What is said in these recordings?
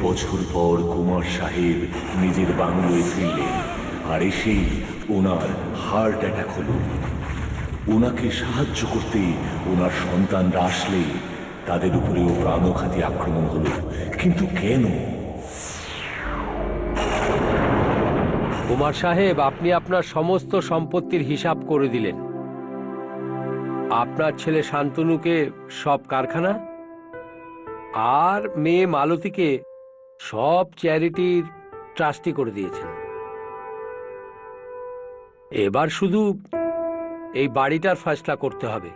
বছর পর কুমার সাহেব নিজের বাংলোয় ফিরলেন, আর এসেই ওনার হার্ট অ্যাটাক হলো। ওনাকে সাহায্য করতে ওনার সন্তানরা আসলে তাদের উপরেও প্রাণঘাতী আক্রমণ হলো। কিন্তু কেন? কুমার সাহেব, আপনি আপনার সমস্ত সম্পত্তির হিসাব করে দিলেন। আপনার ছেলে শান্তনুকে সব কারখানা আর মেয়ে মালতীকে সব চ্যারিটির ট্রাস্টি করে দিয়েছেন। এবার শুধু এই বাড়িটার ফয়সলা করতে হবে।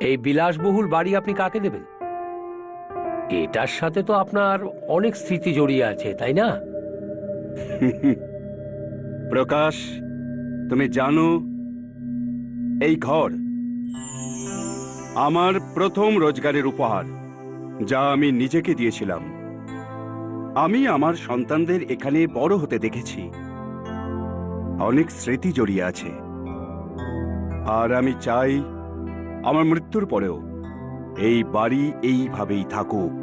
এই বিলাসবহুল বাড়ি আপনি কাকে দেবেন? এটার সাথে তো আপনার অনেক স্মৃতি জড়িয়ে আছে, তাই না? প্রকাশ, তুমি জানো এই ঘর আমার প্রথম রোজগারের উপহার, যা আমি নিজেকে দিয়েছিলাম। আমি আমার সন্তানদের এখানে বড় হতে দেখেছি। অনেক স্মৃতি জড়িয়ে আছে, আর আমি চাই আমার মৃত্যুর পরেও এই বাড়ি এইভাবেই থাকুক।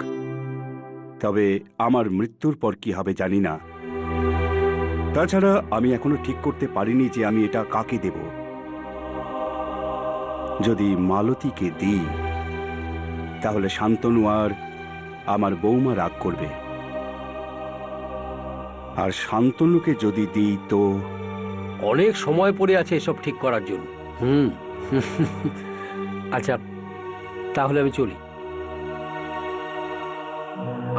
তবে আমার মৃত্যুর পর কি হবে জানি না। তাছাড়া আমি এখনো ঠিক করতে পারিনি যে আমি এটা কাকে দেব। যদি মালতীকে দিই তাহলে শান্তনু আর আমার বৌমা রাগ করবে, আর শান্তনুকে যদি দিই তো অনেক সময় পড়ে আছে এসব ঠিক করার জন্য। আচ্ছা, তাহলে আমি চলি।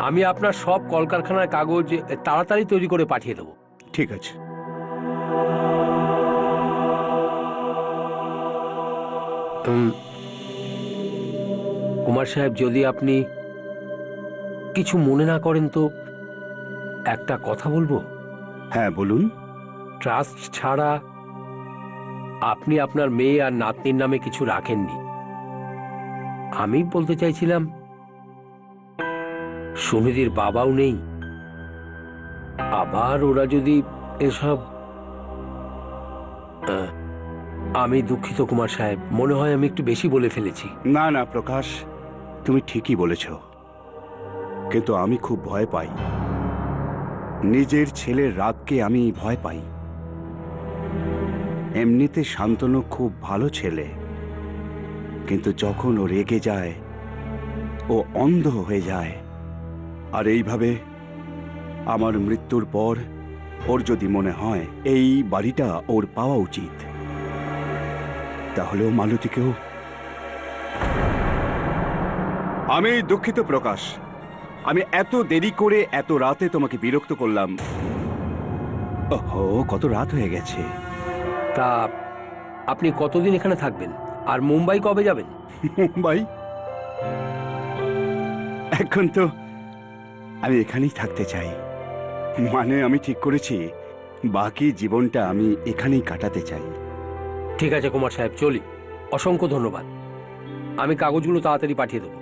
আমি আপনার সব কলকারখানার কাগজ তাড়াতাড়ি তৈরি করে পাঠিয়ে দেবো। ঠিক আছে। কুমার সাহেব, যদি আপনি কিছু মনে না করেন তো একটা কথা বলবো? হ্যাঁ, বলুন। ট্রাস্ট ছাড়া আপনি আপনার মেয়ে আর নাতনির নামে কিছু রাখেননি। আমি বলতে চাইছিলাম, সুনিধির বাবাও নেই। আবার ওরা যদি এসব... আমি দুঃখিত কুমার সাহেব, মনে হয় আমি একটু বেশি বলে ফেলেছি। না না প্রকাশ, তুমি ঠিকই বলেছ, কিন্তু আমি খুব ভয় পাই। নিজের ছেলের রাগকে আমি ভয় পাই। এমনিতে শান্তনু খুব ভালো ছেলে, কিন্তু যখন ও রেগে যায় ও অন্ধ হয়ে যায়। আর এইভাবে আমার মৃত্যুর পর ওর যদি মনে হয় এই বাড়িটা ওর পাওয়া উচিত, তাহলেও মালতীকেও... আমি দুঃখিত প্রকাশ, আমি এত দেরি করে এত রাতে তোমাকে বিরক্ত করলাম। ওহো, কত রাত হয়ে গেছে। তা আপনি কতদিন এখানে থাকবেন, আর মুম্বাই কবে যাবেন? মুম্বাই? এখন তো আমি এখানেই থাকতে চাই। মানে আমি ঠিক করেছি বাকি জীবনটা আমি এখানেই কাটাতে চাই। ঠিক আছে কুমার সাহেব, চলি। অসংখ্য ধন্যবাদ। আমি কাগজগুলো তাড়াতাড়ি পাঠিয়ে দেবো।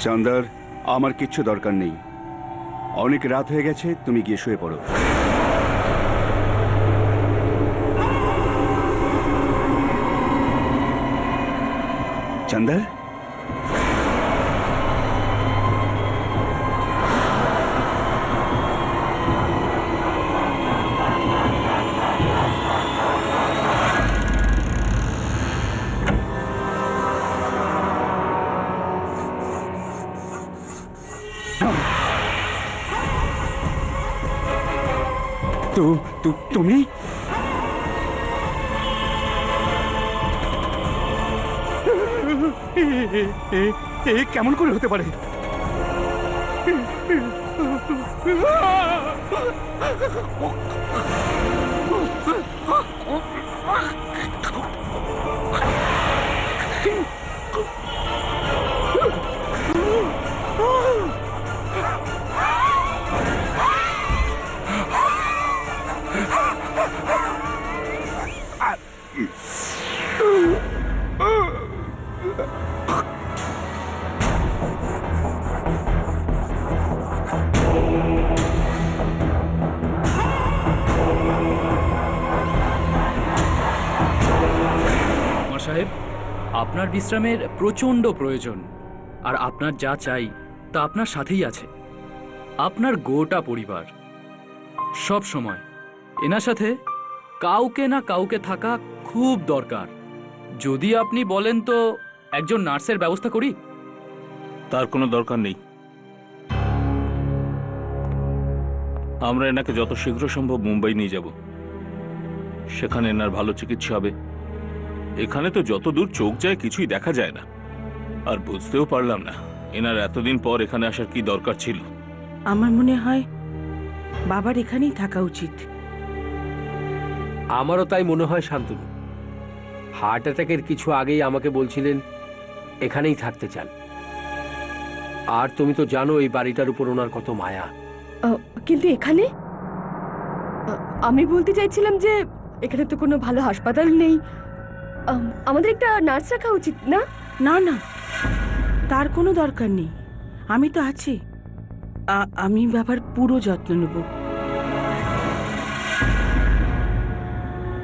চান্দার, আমার কিচ্ছু দরকার নেই। অনেক রাত হয়ে গেছে, তুমি গিয়ে শুয়ে পড়ো। চান্দার, তুমি? কেমন করে হতে পারে? কুমার সাহেব, আপনার বিশ্রামের প্রচণ্ড প্রয়োজন, আর আপনার যা চাই তা আপনার সাথেই আছে। আপনার গোটা পরিবার সব সময় এনার সাথে কাউকে না কাউকে থাকা খুব দরকার। যদি আপনি বলেন তো একজন নার্সের ব্যবস্থা করি। তার কোনো দরকার নেই। আমরা এনাকে যত শীঘ্র সম্ভব মুম্বাই নিয়ে যাব, সেখানে এনার ভালো চিকিৎসা হবে। এখানে তো যত দূর চোখ যায় কিছুই দেখা যায় না, আর বুঝতেও পারলাম না এনার এতদিন পর এখানে আসার কি দরকার ছিল। আমার মনে হয় বাবার এখানেই থাকা উচিত। আমারও তাই মনে হয় শান্তনু। হার্ট অ্যাটাকের কিছু আগেই আমাকে বলছিলেন এখানেই থাকতে চান। আর তুমি তো জানো এই বাড়িটার উপর ওনার কত মায়া। কিন্তু এখানে আমি বলতে চাইছিলাম যে এখানে তো কোনো ভালো হাসপাতাল নেই। আমাদের একটা নার্স রাখা উচিত না? না না, তার কোনো দরকার নেই, আমি তো আছি। আমি বাবার পুরো যত্ন নেব।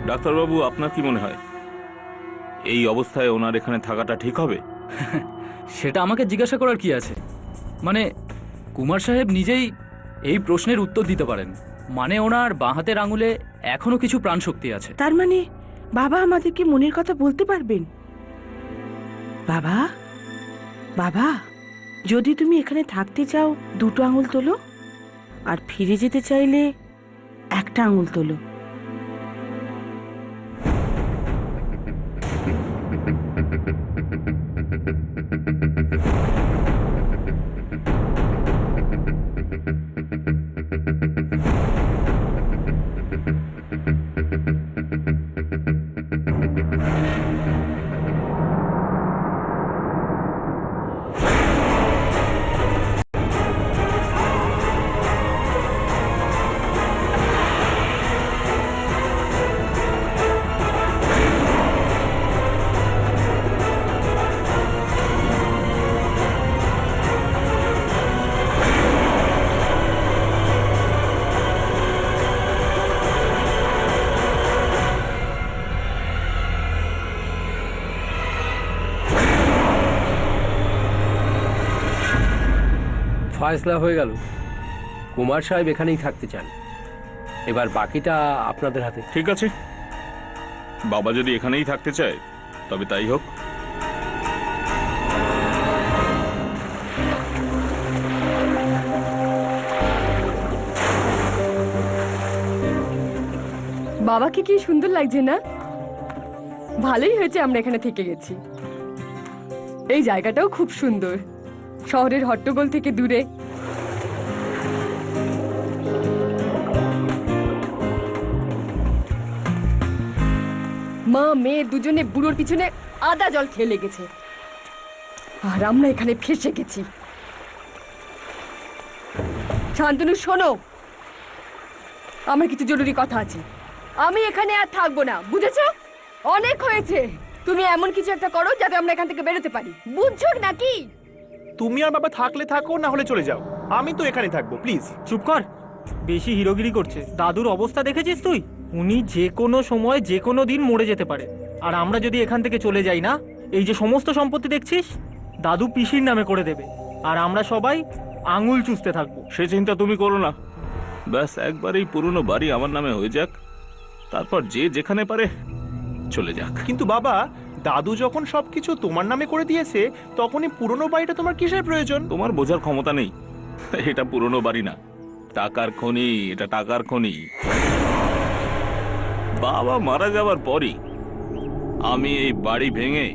ডাক্তারবাবু, আপনার কি মনে হয় এই অবস্থায় ওনার এখানে থাকাটা ঠিক হবে? সেটা আমাকে জিজ্ঞাসা করার কি আছে? মানে কুমার সাহেব নিজেই এই প্রশ্নের উত্তর দিতে পারেন। মানে ওনার বাঁ হাতের আঙুলে এখনো কিছু প্রাণশক্তি আছে। তার মানে বাবা আমাদেরকে মনের কথা বলতে পারবেন। বাবা, বাবা, যদি তুমি এখানে থাকতে চাও দুটো আঙুল তোলো, আর ফিরে যেতে চাইলে একটা আঙুল তোলো। ফয়সলা হয়ে গেল। কুমার সাহেব এখানেই থাকতে চান। এবার বাকিটা আপনাদের হাতে। ঠিক আছে, বাবা যদি এখানেই থাকতে চায় তবে তাই হোক। বাবাকে কি সুন্দর লাগছে না? ভালোই হয়েছে আমরা এখানে থেকে গেছি। এই জায়গাটাও খুব সুন্দর, শহরের হট্টগোল থেকে দূরে। মা মেয়ে দুজনে বুড়োর পিছনে আদা জল খেয়ে লেগেছে, আর আমরা এখানে ফেঁসে গেছি। শান্তনু শোনো, আমার কিছু জরুরি কথা আছে। আমি এখানে আর থাকবো না, বুঝেছো? অনেক হয়েছে। তুমি এমন কিছু একটা করো যাতে আমরা এখান থেকে বেরোতে পারি, বুঝছো নাকি? তুমি আর বাবা থাকলে থাকো, না হলে চলে যাও। আমি তো এখানে থাকবো, প্লিজ। চুপ কর, বেশি হিরোগিরি করছে। দাদুর অবস্থা দেখেছিস তুই? উনি যে কোনো সময় যে কোনো দিন মরে যেতে পারে। আর আমরা যদি এখান থেকে চলে যাই না, এই যে সমস্ত সম্পত্তি দেখছিস দাদু পিসির নামে করে দেবে, আর আমরা সবাই আঙুল চুষতে থাকবো। সে চিন্তা তুমি করো না, ব্যাস একবার এই পুরনো বাড়ি আমার নামে হয়ে যাক, তারপর যে যেখানে পারে চলে যাক। কিন্তু বাবা, দাদু যখন সবকিছু তোমার নামে করে দিয়েছে, তখনই পুরনো বাড়িটা তোমার কিসের প্রয়োজন? তোমার বোঝার ক্ষমতা নেই। এটা পুরনো বাড়ি না, টাকার খনি। এটা টাকার খনি। বাবা মারা যাওয়ার পরই আমি এই বাড়ি ভেঙে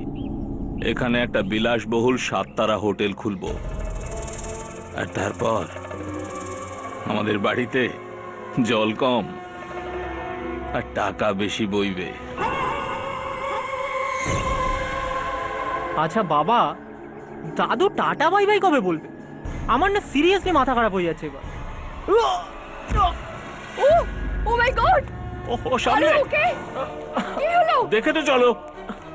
এখানে একটা বিলাসবহুল 7 তারা হোটেল খুলব, আর তারপর আমাদের বাড়িতে জল কম, আর টাকা বেশি বইবে। আচ্ছা বাবা, দাদু টাটা বাই বাই কবে বলবে? আমার না সিরিয়াসলি মাথা খারাপ হয়ে যাচ্ছে এবার। ও ও মাই গড, ও সামনে, ওকে কি হলো? দেখে তো চলো।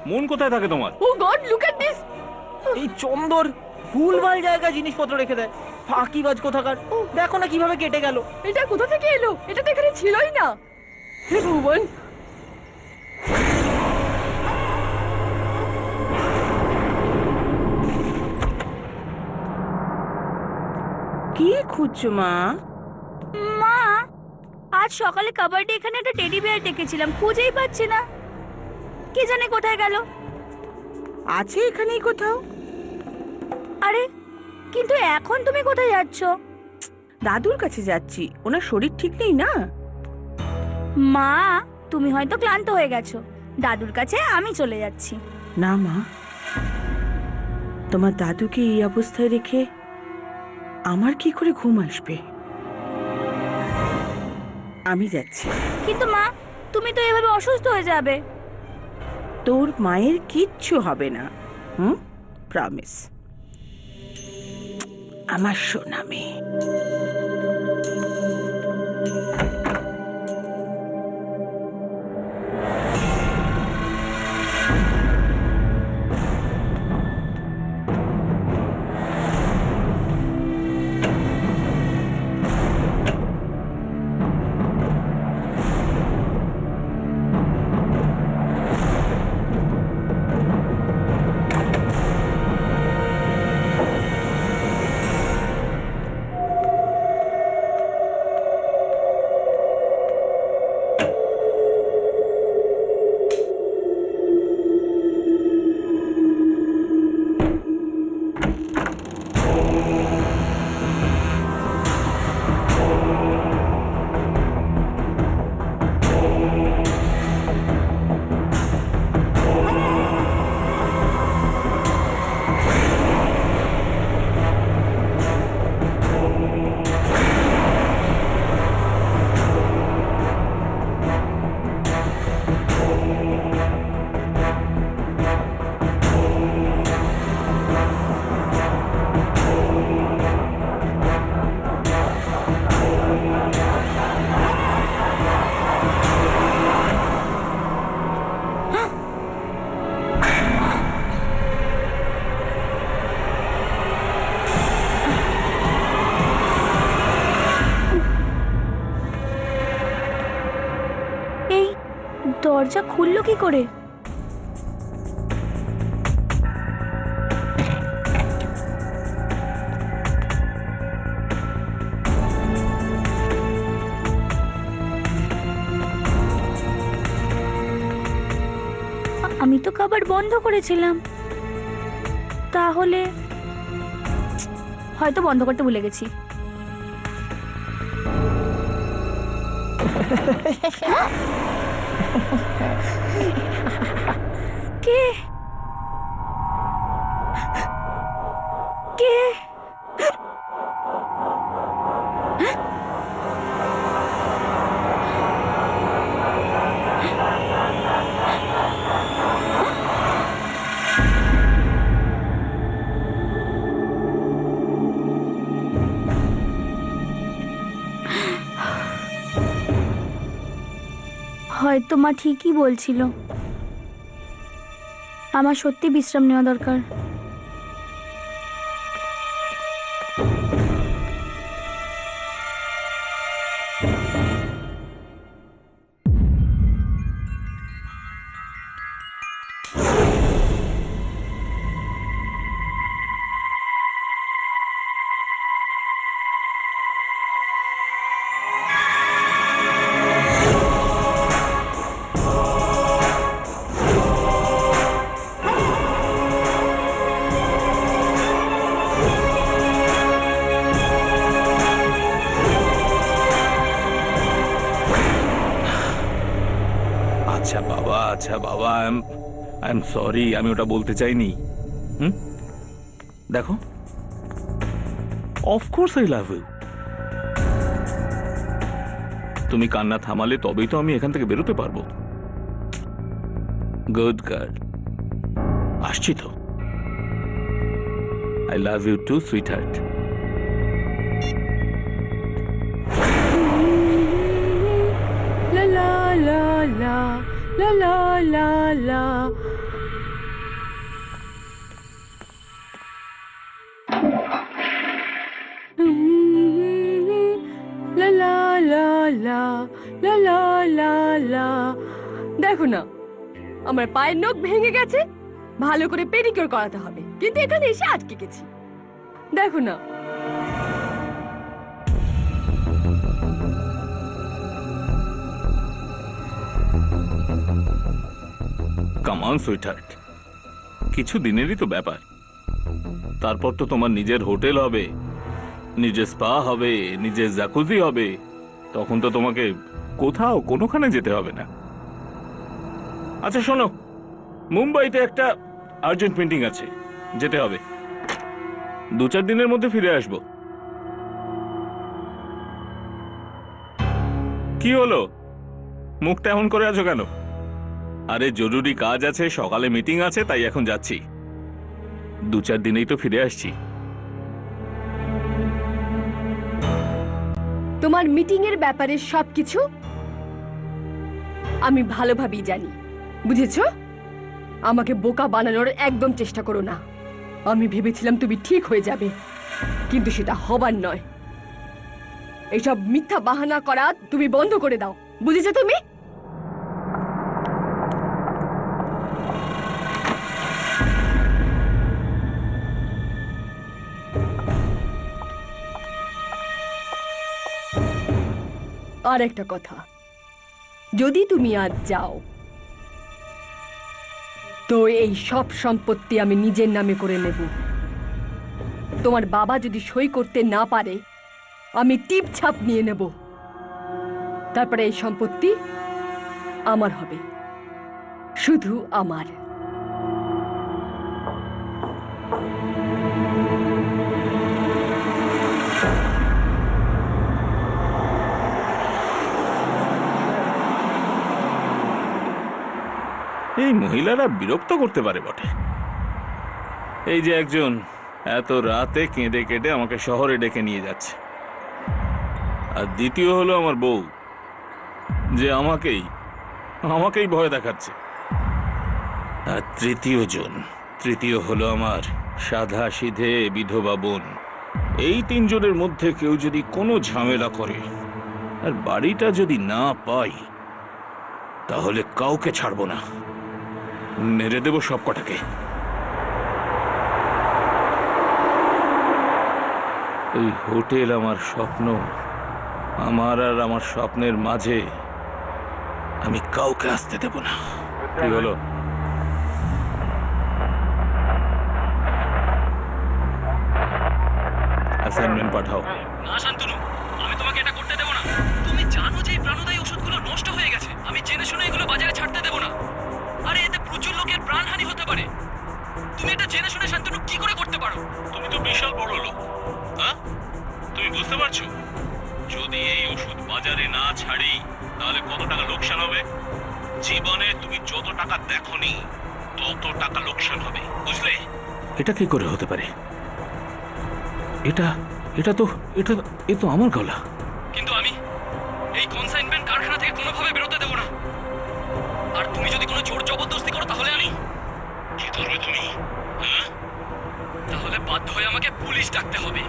মন কোথায় থাকে তোমার? ও গড, লুক এট দিস। এই চন্দর ভুলভাল জায়গায় জিনিসপত্র রেখে দেয়, ফাঁকিবাজ কোথাকার। দেখো না কিভাবে কেটে গেল। এটা কোথা থেকে এলো? এটা তো এখানে ছিলই না। হে ভগবান। কি খুঁজছো মা? মা, আজ সকালে কাবার্ডে এখানে একটা টেডি বিয়ার দেখেছিলাম, খুঁজেই পাচ্ছি না। কে জানে কোথায় গেল। আছে এখানেই কোথাও। আরে, কিন্তু এখন তুমি কোথায় যাচ্ছ? দাদুর কাছে যাচ্ছি, ওনার শরীর ঠিক নেই না। মা, তুমি হয়তো ক্লান্ত হয়ে গেছো, দাদুর কাছে আমি চলে যাচ্ছি। না মা, তোমার দাদুকে এই অবস্থায় রেখে আমার কি করে ঘুম আসবে? আমি যাচ্ছি। কিন্তু মা, তুমি তো এভাবে অসুস্থ হয়ে যাবে। তোর মায়ের কিচ্ছু হবে না, প্রমিস। আমার সোনা মেয়ে। দরজা খুললো কি করে? আমি তো কাবার্ড বন্ধ করেছিলাম, তাহলে হয়তো বন্ধ করতে ভুলে গেছি। কে কে? হয়তো মা ঠিকই বলছিল, আমার সত্যি বিশ্রাম নেওয়া দরকার। আচ্ছা বাবা, আই এম সরি, আমি ওটা বলতে চাইনি। দেখো, অফকোর্স আই লাভ ইউ। তুমি কান্না থামালে তবেই তো আমি এখান থেকে বেরোতে পারবো। গুড গার্ল, আসছি তো। I love you too sweetheart. লা লা লা লা লা লা লা লা। লা লা লা লা লা লা লা লা। দেখো না, আমার পায়ের নখ ভেঙে গেছে, ভালো করে পেডিকিউর করাতে হবে, কিন্তু এখানে এসে আটকে গেছি। দেখো না। কাম অন সুইট হার্ট, কিছু দিনেরই তো ব্যাপার। তারপর তো তোমার নিজের হোটেল হবে, নিজের স্পা হবে, নিজের জাকুজি হবে। তখন তো তোমাকে কোথাও কোনোখানে যেতে হবে না। আচ্ছা শোনো, মুম্বাইতে একটা আর্জেন্ট মিটিং আছে, যেতে হবে। 2-4 দিনের মধ্যে ফিরে আসবো। কি হলো, মুখটা এমন করে আছো কেন? আরে জরুরি কাজ আছে, সকালে মিটিং আছে, তাই এখন যাচ্ছি। 2-4 দিনেই তো ফিরে আসছি। তোমার মিটিং এর ব্যাপারে সবকিছু আমি ভালোভাবেই জানি, বুঝেছো? আমাকে বোকা বানানোর একদম চেষ্টা করো না। আমি ভেবেছিলাম তুমি ঠিক হয়ে যাবে, কিন্তু সেটা হবার নয়। এইসব মিথ্যা বাহানা করা তুমি বন্ধ করে দাও, বুঝেছো তুমি? আর একটা কথা, যদি তুমি আজ যাও তো এই সব সম্পত্তি আমি নিজের নামে করে নেব। তোমার বাবা যদি সই করতে না পারে, আমি টিপ ছাপ নিয়ে নেব। তারপরে এই সম্পত্তি আমার হবে, শুধু আমার। এই মহিলারা বিরক্ত করতে পারে বটে। এই যে একজন এত রাতে কেঁদে কেটে আমাকে শহরে ডেকে নিয়ে যাচ্ছে, আর দ্বিতীয় হলো আমার বউ, যে আমাকেই ভয় দেখাচ্ছে। আর তৃতীয় হলো আমার সাধা সিধে বিধবা বোন। এই 3 জনের মধ্যে কেউ যদি কোনো ঝামেলা করে আর বাড়িটা যদি না পাই, তাহলে কাউকে ছাড়বো না, মেরে দেব সব কটাকে। এই হোটেল আমার স্বপ্ন, আমার আর আমার স্বপ্নের মাঝে আমি কাউকে আসতে দেব না। কি হলো? অ্যাসাইনমেন্ট পাঠাও। না শান্তনু, আমি তোমাকে এটা করতে দেব না। তুমি জানো যে এই প্রাণদায়ী ওষুধগুলো নষ্ট হয়ে গেছে। আমি জেনে শুনে এগুলো বাজারে ছাড়তে দেব না। আরে এতে প্রচুর লোকের প্রাণহানি হতে পারে। তুমি এটা জেনে শুনে শান্তনু কি করে করতে পারো? তুমি তো বিশাল বড় লোক, হ্যাঁ? তুমি বুঝতে পারছো যদি এই ওষুধ বাজারে না ছাড়ি তাহলে কত টাকা লোকসান হবে? জীবনে তুমি যত টাকা দেখোনি তত টাকা লোকসান হবে, বুঝলে? এটা কি করে হতে পারে? এ তো আমার গলা। কিন্তু আমি এই কনসাইনমেন্ট কারখানা থেকে কোনোভাবে বেরোতে দেব না। আর তুমি যদি কোনো জোর জবরদস্তি করো তাহলে আমি কি করবে তুমি? হ্যাঁ, তাহলে বাধ্য হয়ে আমাকে পুলিশ ডাকতে হবে।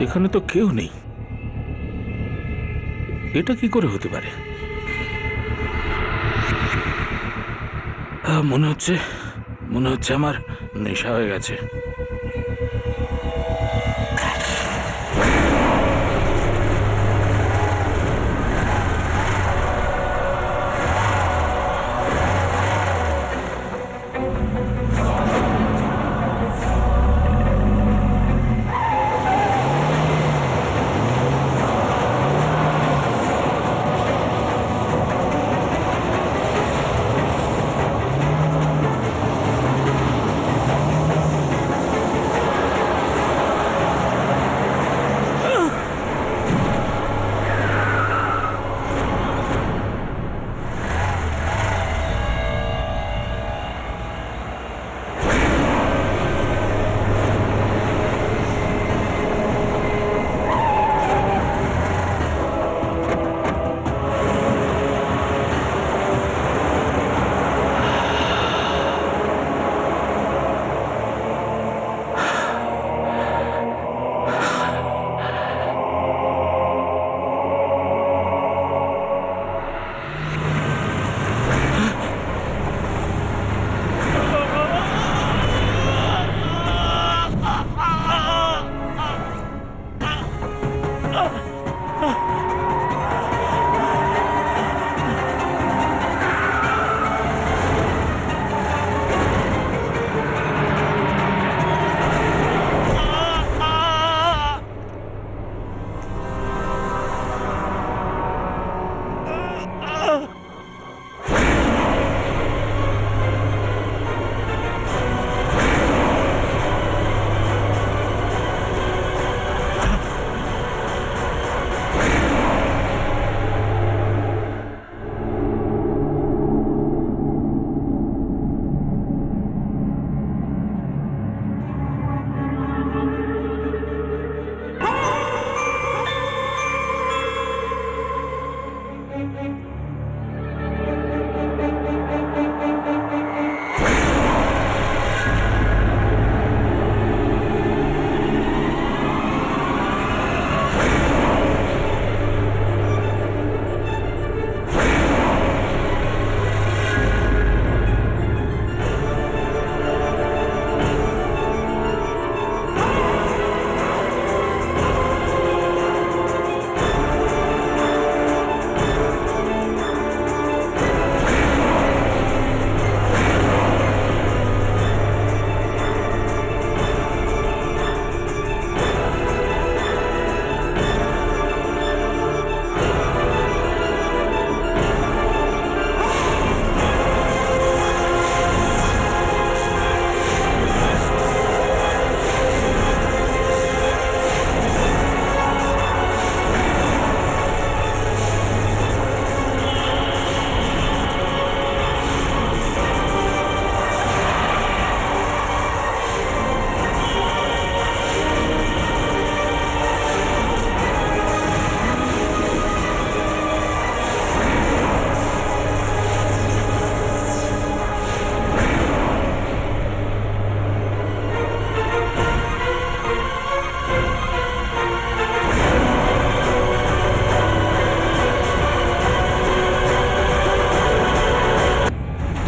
এখানে তো কেউ নেই। এটা কি করে হতে পারে? মনে হচ্ছে আমার নেশা হয়ে গেছে।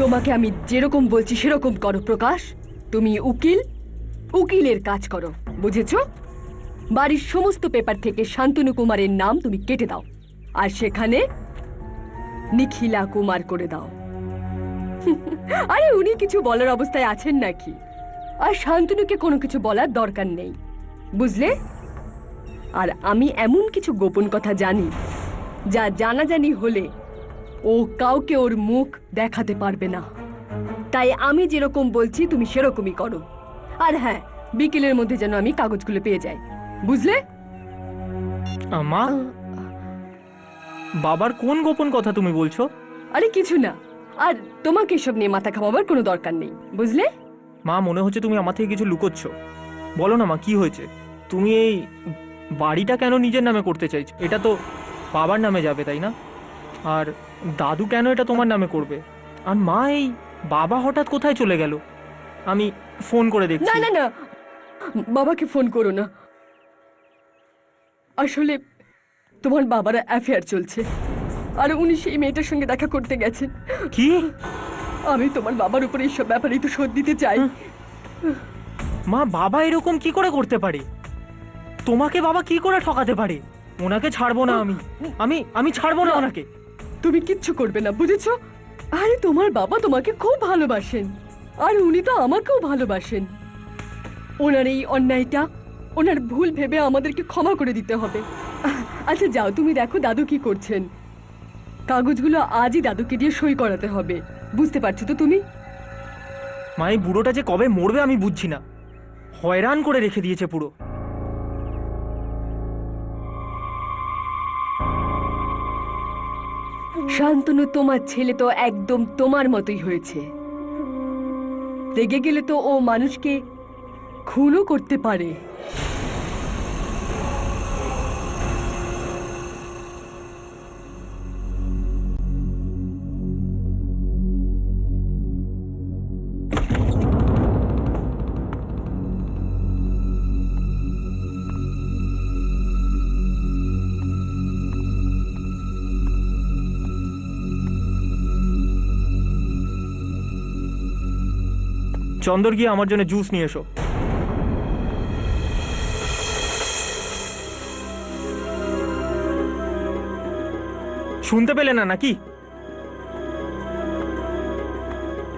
তোমাকে আমি যেরকম বলছি সেরকম করো প্রকাশ। তুমি উকিলের কাজ করো, বুঝেছো? বাড়ির সমস্ত পেপার থেকে শান্তনু কুমারের নাম তুমি কেটে দাও, আর সেখানে নিখিলা কুমার করে দাও। আরে উনি কিছু বলার অবস্থায় আছেন নাকি? আর শান্তনুকে কোনো কিছু বলার দরকার নেই, বুঝলে? আর আমি এমন কিছু গোপন কথা জানি যা জানাজানি হলে ও কাউকে ওর মুখ দেখাতে পারবে না। তাই আমি যেরকম বলছি তুমি সেরকমই করো। আর হ্যাঁ, বিকেলের মধ্যে যেন আমি কাগজগুলো পেয়ে যাই, বুঝলে? মা, বাবার কোন গোপন কথা তুমি বলছো? আরে কিছু না, আর তোমাকে এসব নিয়ে মাথা ঘামাবার কোনো দরকার নেই, বুঝলে? মা, মনে হচ্ছে তুমি আমার থেকে কিছু লুকোচ্ছ। বলো না মা, কি হয়েছে? তুমি এই বাড়িটা কেন নিজের নামে করতে চাইছো? এটা তো বাবার নামে যাবে, তাই না? আর দাদু কেন এটা তোমার নামে করবে? আর মা, এই বাবা হঠাৎ কোথায় চলে গেল? আমি ফোন করে দেখছি। না না না, বাবাকে ফোন করো না। আসলে তোমার বাবার অ্যাফেয়ার চলছে আর উনি সেই মেয়েটার সঙ্গে দেখা করতে গেছেন। কি? আমি তোমার বাবার উপর এইসব ব্যাপারে তো শোধ দিতে চাই। মা, বাবা এরকম কি করে করতে পারে? তোমাকে বাবা কি করে ঠকাতে পারে? ওনাকে ছাড়বো না আমি। আমি ছাড়বো না ওনাকে। তুমি কিচ্ছু করবে না, বুঝেছো? আরে তোমার বাবা তোমাকে খুব ভালোবাসেন আর উনি তো আমাকেও ভালোবাসেন। ওনার এই অন্যায়টা, ওনার ভুল ভেবে আমাদেরকে ক্ষমা করে দিতে হবে। আচ্ছা যাও, তুমি দেখো দাদু কি করছেন। কাগজগুলো আজই দাদুকে দিয়ে সই করাতে হবে, বুঝতে পারছো তো তুমি? মা, এই বুড়োটা যে কবে মরবে আমি বুঝছি না। হয়রান করে রেখে দিয়েছে পুরো। শান্তনু, তোমার ছেলে তো একদম তোমার মতোই হয়েছে। রেগে গেলে তো ও মানুষকে খুনও করতে পারে। চন্দর, গিয়ে আমার জন্য জুস নিয়ে এসো। শুনতে পেলে না নাকি?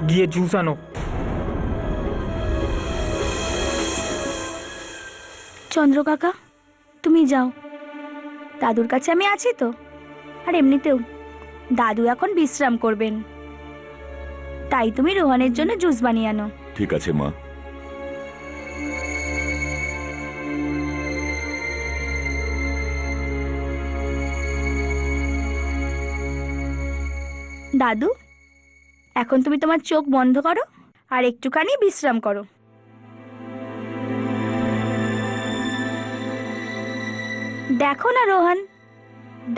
গিয়ে জুস আনো। চন্দ্র কাকা, তুমি যাও, দাদুর কাছে আমি আছি তো। আর এমনিতেও দাদু এখন বিশ্রাম করবেন, তাই তুমি রোহানের জন্য জুস বানিয়ে আনো। ঠিক আছে মা। দাদু, এখন তুমি তোমার চোখ বন্ধ করো আর একটুখানি বিশ্রাম করো। দেখো না রোহন,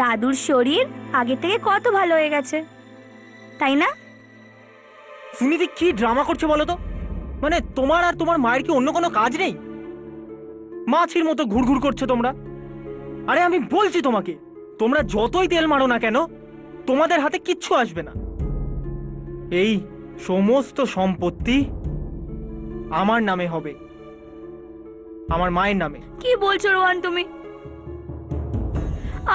দাদুর শরীর আগে থেকে কত ভালো হয়ে গেছে, তাই না? সুনিধি, কি ড্রামা করছে বলো তো? মানে তোমার আর তোমার মায়ের কি অন্য কোনো কাজ নেই? মাছির মতো ঘুরঘুর করছো তোমরা। আরে আমি বলছি তোমাকে, তোমরা যতই তেল মারো না কেন, তোমাদের হাতে কিচ্ছু আসবে না। এই সমস্ত সম্পত্তি আমার নামে হবে, আমার মায়ের নামে। কি বলছো রোহন তুমি?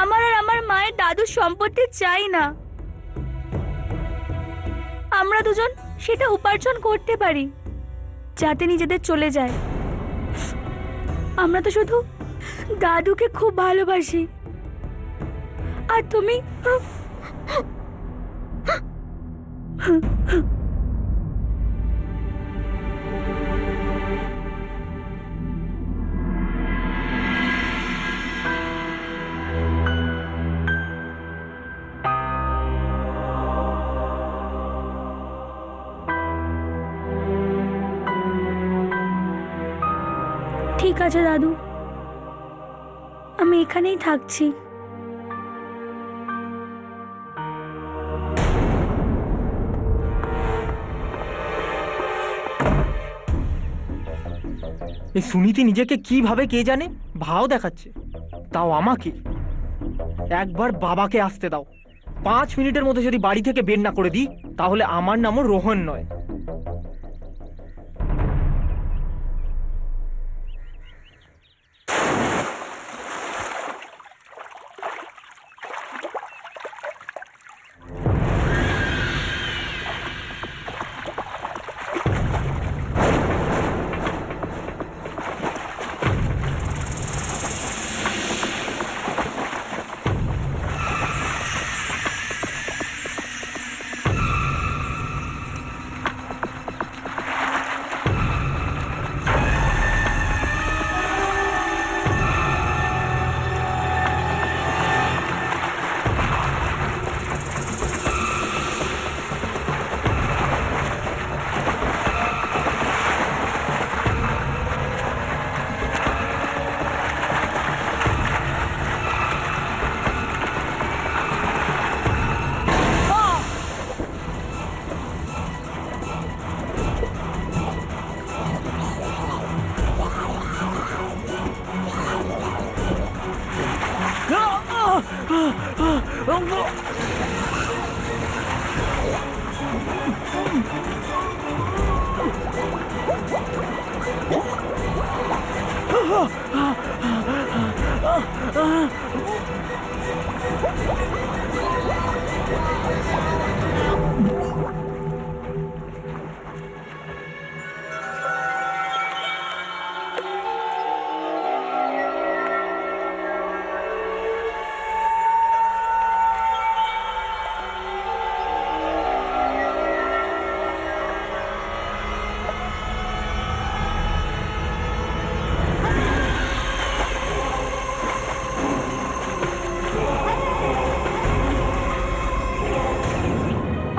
আমার আর আমার মায়ের দাদুর সম্পত্তি চাই না। আমরা দুজন সেটা উপার্জন করতে পারি যাতে নিজেদের চলে যায়। আমরা তো শুধু দাদুকে খুব ভালোবাসি। আর তুমি ঠিক আছে দাদু, আমি এখানেই থাকছি। এই সুনীতি নিজেকে কিভাবে কে জানে ভাও দেখাচ্ছে, তাও আমাকে। একবার বাবাকে আসতে দাও। 5 মিনিটের মধ্যে যদি বাড়ি থেকে বের না করে দিই, তাহলে আমার নামও রোহন নয়।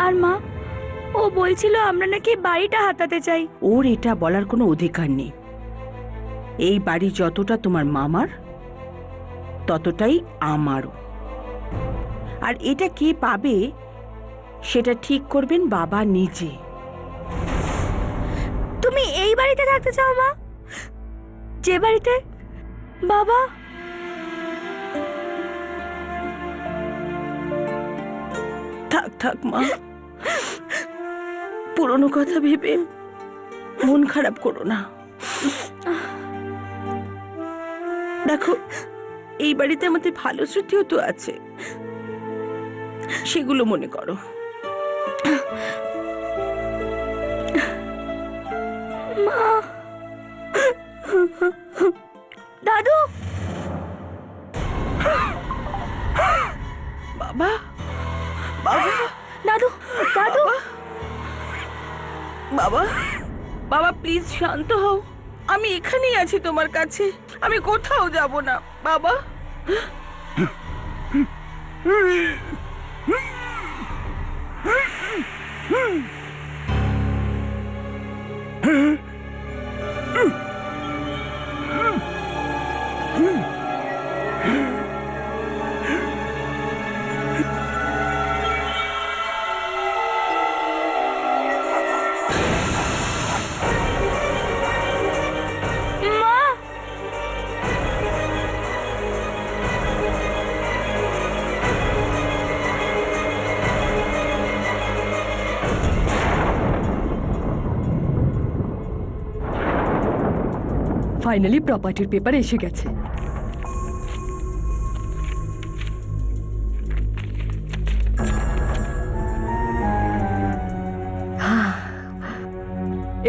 আর মা, ও বলছিল আমরা নাকি বাড়িটা হাতাতে চাই। ওর এটা বলার কোনো অধিকার নেই। এই বাড়ি যতটা তোমার মামার, ততটাই আমারও। আর এটা কে পাবে সেটা ঠিক করবেন বাবা নিজে। তুমি এই বাড়িতে থাকতে চাও মা, যে বাড়িতে বাবা? থাক থাক মা, পুরনো কথা ভেবে মন খারাপ করো না। দেখো, এই বাড়িতে আমাদের ভালো স্মৃতিও তো আছে, সেগুলো মনে করো। মা, দাদু, বাবা, বাবা, দাদু, দাদু, বাবা, বাবা প্লিজ শান্ত হও। আমি এখানেই আছি তোমার কাছে, আমি কোথাও যাব না বাবা। ফাইনালি প্রপার্টির পেপার এসে গেছে।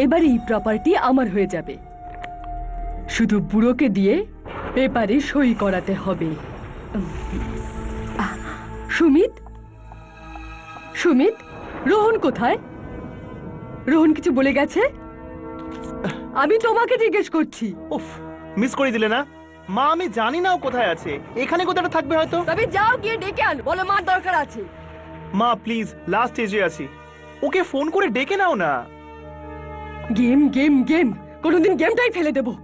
এবার এই প্রপার্টি আমার হয়ে যাবে, শুধু বুড়োকে দিয়ে পেপারে সই করাতে হবে। সুমিত, সুমিত, রোহন কোথায়? রোহন কিছু বলে গেছে? আমি তোমাকে জিজ্ঞেস করছি। উফ, মিস করে দিলে না মা। আমি জানি না ও কোথায় আছে, এখানে কোথাও থাকবে হয়তো। তবে যাও গিয়ে ডেকে আন, বলো মার দরকার আছে। মা প্লিজ, লাস্ট স্টেজে আছি, ওকে ফোন করে ডেকে নাও না। গেম গেম গেম, কোনোদিন গেমটাই ফেলে দেবো।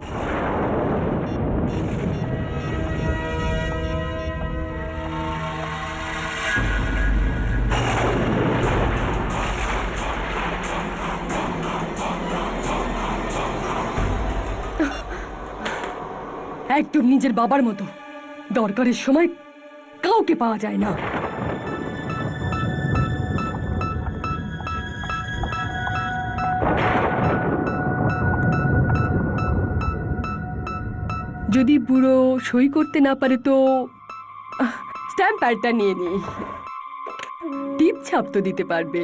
একদম নিজের বাবার মতো, দরকারের সময় কাউকে পাওয়া যায় না। যদি বুড়ো সই করতে না পারে তো স্ট্যাম্প প্যাডটা নিয়ে নি, টিপ ছাপ তো দিতে পারবে।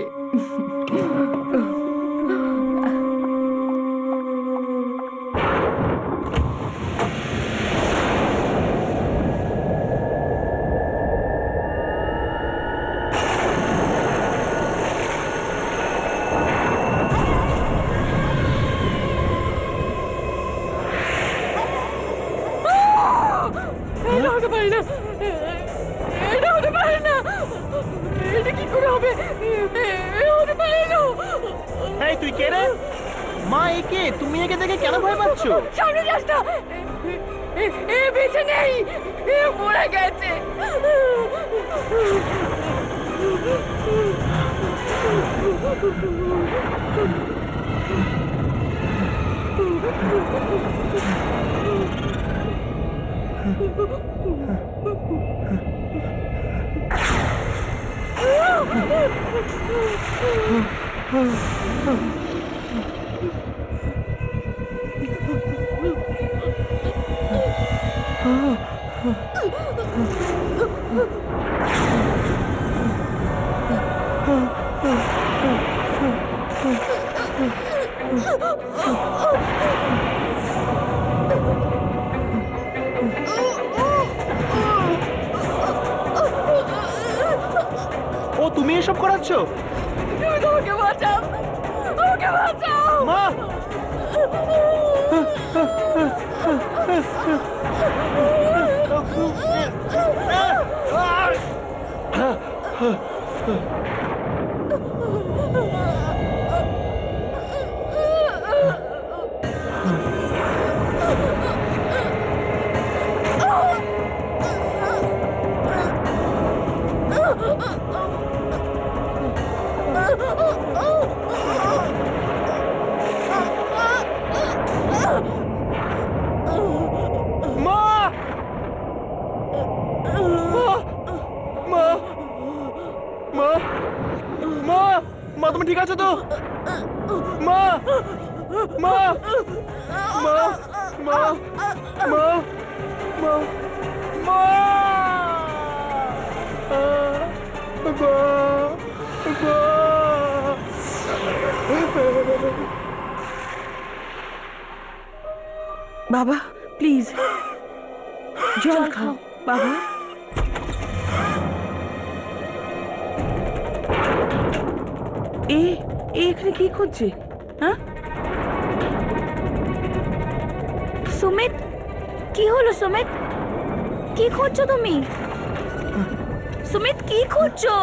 এটা হতে পারে না, এটা হতে পারে না, এটা কি করে হবে? হতে পারে না। এই তুই কে রে? মা একে, তুমি একে দেখে কেন ভয় পাচ্ছ? সামনে যাস না, এ বেঁচে নেই, এ মরে গেছে। ও তুমি এসব করাচ্ছ? তুমি তো আমাকে বাঁচাও, আমাকে বাঁচাও। মা! মা তুমি ঠিক আছো তো? মা মা মা মা মা মা মা বাবা প্লিজ জল খাও বাবা। এখানে কি করছে? হ্যাঁ সুমিত, কি হলো সুমিত? কি করছো তুমি? সুমিত কি করছো?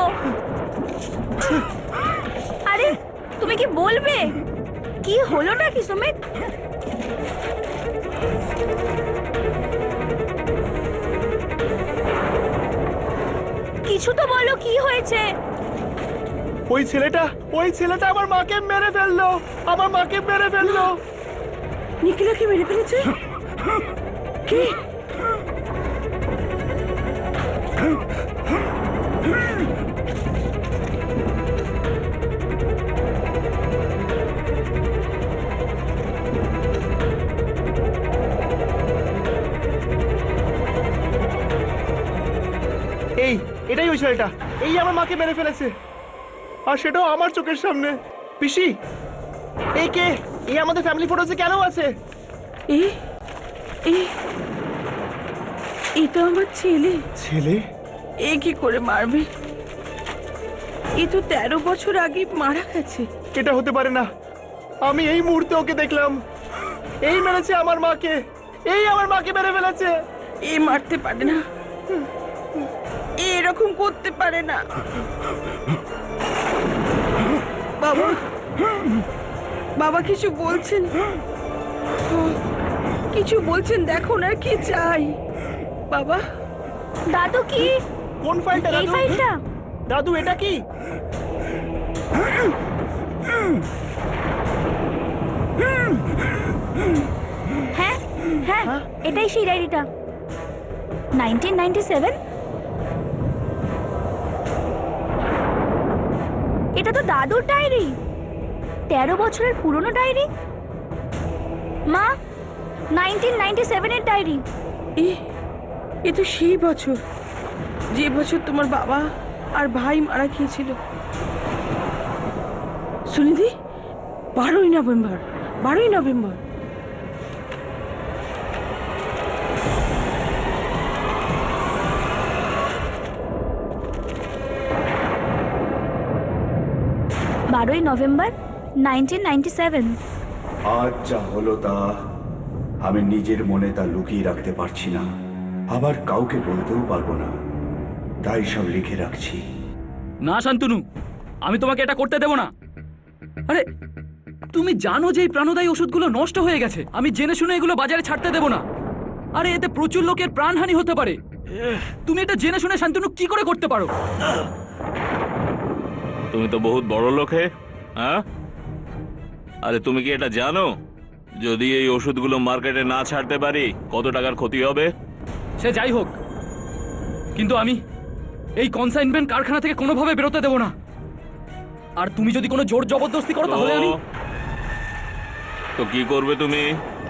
আরে তুমি কি বলবে? কি হলো নাকি সুমিত? কিছু তো বলো, কি হয়েছে? ওই ছেলেটা আমার মাকে মেরে ফেললো, আমার মাকে মেরে ফেললো। নিখিলাকে মেরে ফেলেছে? কি? এটাই ওই ছেলেটা, এই আমার মাকে মেরে ফেলেছে, আর সেটাও আমার চোখের সামনে। পিসি, এই কে? এই আমাদের ফ্যামিলি ফটোতে কেন আছে? এই তো আমার ছেলে। ছেলে? এ কি করে মারবে? এ তো 13 বছর আগে মারা গেছে। এটা হতে পারে না, আমি এই মুহূর্তে ওকে দেখলাম। এই মেরেছে আমার মাকে, এই আমার মাকে মেরে ফেলেছে। এ মারতে পারে না, এরকম করতে পারে না। বাবা, বাবা কিছু বলছেন, কিছু বলছেন, দেখো না কি চাই। বাবা। দাদু কি? কোন ফাইলটা এই দাদু? ফাইলটা? দাদু এটা কি? হ্যাঁ হ্যাঁ, এটাই সেই ডায়েরিটা। 1997? এটা তো দাদুর ডায়েরি, 13 বছরের পুরনো ডায়েরি। মা, 1997 এর ডায়েরি। এ তো সেই বছর, যে বছর তোমার বাবা আর ভাই মারা গিয়েছিল। সুনিধি, 12ই নভেম্বর, 12ই নভেম্বর। নভেম্বর 1997। আজ যা হলো তা আমি নিজের মনে তা লুকিয়ে রাখতে পারছি না, আবার কাউকে বলতেও পারবো না, তাই সব লিখে রাখছি। না শান্তনু, আমি তোমাকে এটা করতে দেব না। আরে তুমি জানো যে এই প্রাণদায়ী ওষুধগুলো নষ্ট হয়ে গেছে, আমি জেনে শুনে এগুলো বাজারে ছাড়তে দেব না। আরে এতে প্রচুর লোকের প্রাণহানি হতে পারে। তুমি এটা জেনে শুনে শান্তনু কি করে করতে পারো? তুমি তো বহুত বড় লোক হে, হ্যাঁ? আরে তুমি কি এটা জানো যদি এই ওষুধগুলো মার্কেটে না ছাড়তে পারি কত টাকার ক্ষতি হবে? সে যাই হোক, কিন্তু আমি এই কনসাইনমেন্ট কারখানা থেকে কোনোভাবে বেরোতে দেব না। আর তুমি যদি কোনো জোর জবরদস্তি করো তাহলে আমি তো কি করবে তুমি?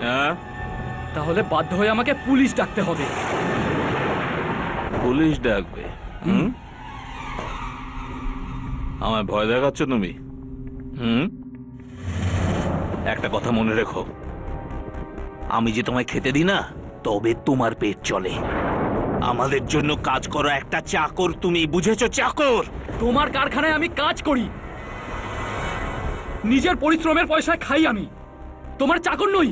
হ্যাঁ, তাহলে বাধ্য হয়ে আমাকে পুলিশ ডাকতে হবে। পুলিশ ডাকবে? হুম, আমায় ভয় দেখাচ্ছ তুমি? হুম, একটা কথা মনে রেখো, আমি যে তোমায় খেতে দিই না, তবে তোমার পেট চলে। আমাদের জন্য কাজ করো একটা চাকর তুমি, বুঝেছো? চাকর। তোমার কারখানায় আমি কাজ করি, নিজের পরিশ্রমের পয়সায় খাই, আমি তোমার চাকর নই।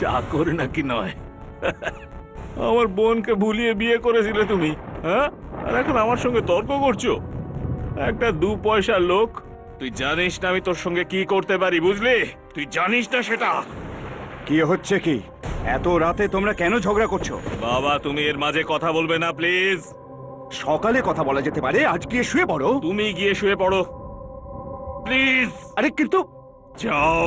চাকর নাকি নয়, আমার বোনকে ভুলিয়ে বিয়ে করেছিলে তুমি, হ্যাঁ? আর এখন আমার সঙ্গে তর্ক করছো? একটা 2 পয়সার লোক, তুই জানিস না আমি তোর সঙ্গে কি করতে পারি, বুঝলি? তুই জানিস না সেটা। কি হচ্ছে কি? এত রাতে তোমরা কেন ঝগড়া করছো? বাবা, তুমি এর মাঝে কথা বলবে না প্লিজ। সকালে কথা বলা যেতে পারে, আজ গিয়ে শুয়ে পড়ো। তুমি গিয়ে শুয়ে পড়ো প্লিজ। আরে কিন্তু যাও।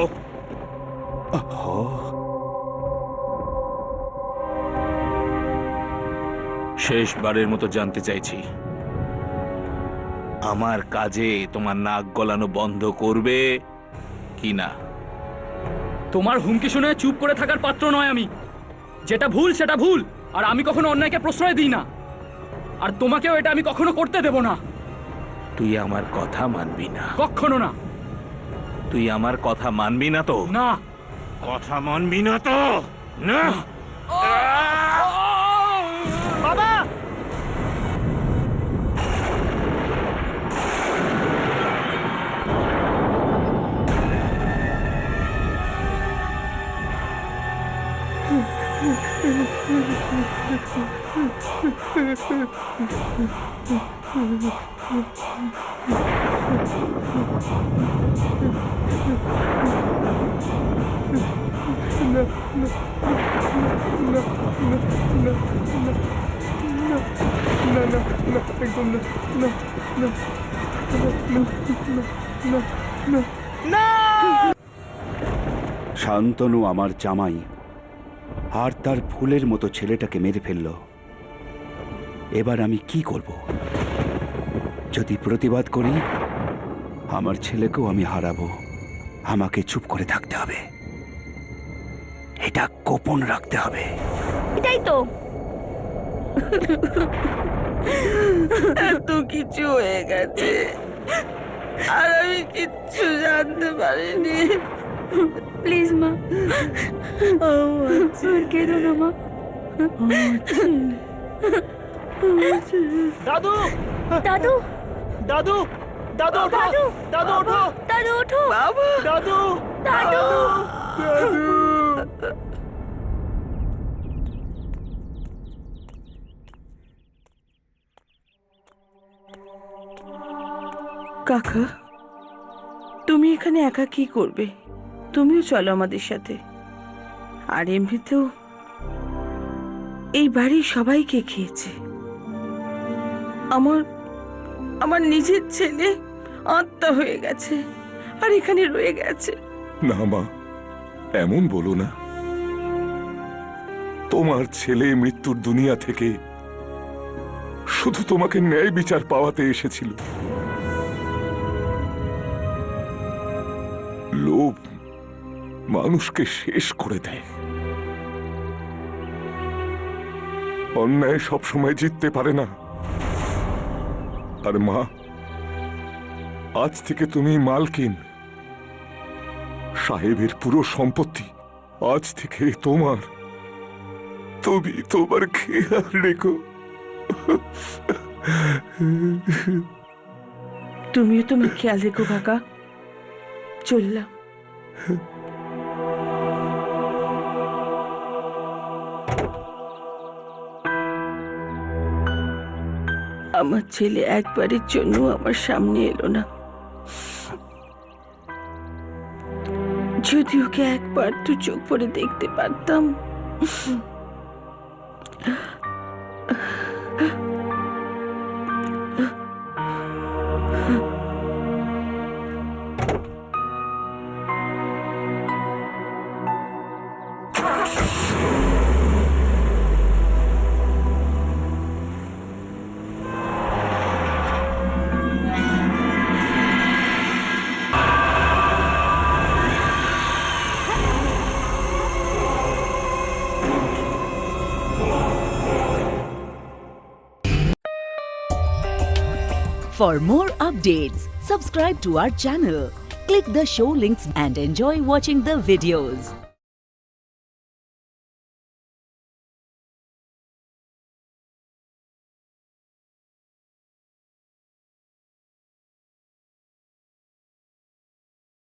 শেষবারের মতো জানতে চাইছি, আমার কাজে তোমার নাক গলানো বন্ধ করবে কি না? তোমার হুমকি শুনে চুপ করে থাকার পাত্র নয় আমি। যেটা ভুল সেটা ভুল, আর আমি কখনো অন্যায়কে প্রশ্রয় দিই না, আর তোমাকেও এটা আমি কখনো করতে দেব না। তুই আমার কথা মানবি না? কখনো না। তুই আমার কথা মানবি না তো? না। কথা মানবি না তো? না। বাবা! শান্তনু আমার জামাই আর তার ফুলের মতো ছেলেটাকে মেরে ফেলল। এবার আমি কি করব? যদি প্রতিবাদ করি, আমার ছেলেকেও আমি হারাবো। আমাকে চুপ করে থাকতে হবে, এটা গোপন রাখতে হবে। এটাই তো। এত কিছু হয়ে গেছে আর আমি কিচ্ছু জানতে পারিনি। প্লিজ মা, আর কেঁদো না মা। দাদু! দাদু, দাদু! দাদু ওঠো! দাদু! দাদু ওঠো! দাদু ওঠো। বাবা, দাদু! দাদু! কাকা, তুমি এখানে একা কি করবে? তুমিও চলো আমাদের সাথে। আর এমনিতেও এই বাড়ির সবাইকে খেয়েছে। আমার আমার নিজের ছেলে আত্মা হয়ে গেছে আর এখানে রয়ে গেছে। না মা, এমন বলো না। তোমার ছেলে মৃত্যুর দুনিয়া থেকে শুধু তোমাকে ন্যায় বিচার পাওয়াতে এসেছিল। লোভ মানুষকে শেষ করে দেয়। অন্যায় সবসময় জিততে পারে না। আর মা, আজ থেকে তুমি মালকিন। সাহেবের পুরো সম্পত্তি আজ থেকে তোমার। তুমি তোমার খেয়াল রেখো। তুমিও তোমার খেয়াল রেখো কাকা। চললাম। আমার ছেলে একবারের জন্য আমার সামনে এলো না। যদি ওকে একবার তো চোখ পরে দেখতে পারতাম। For more updates, subscribe to our channel, click the show links and enjoy watching the videos.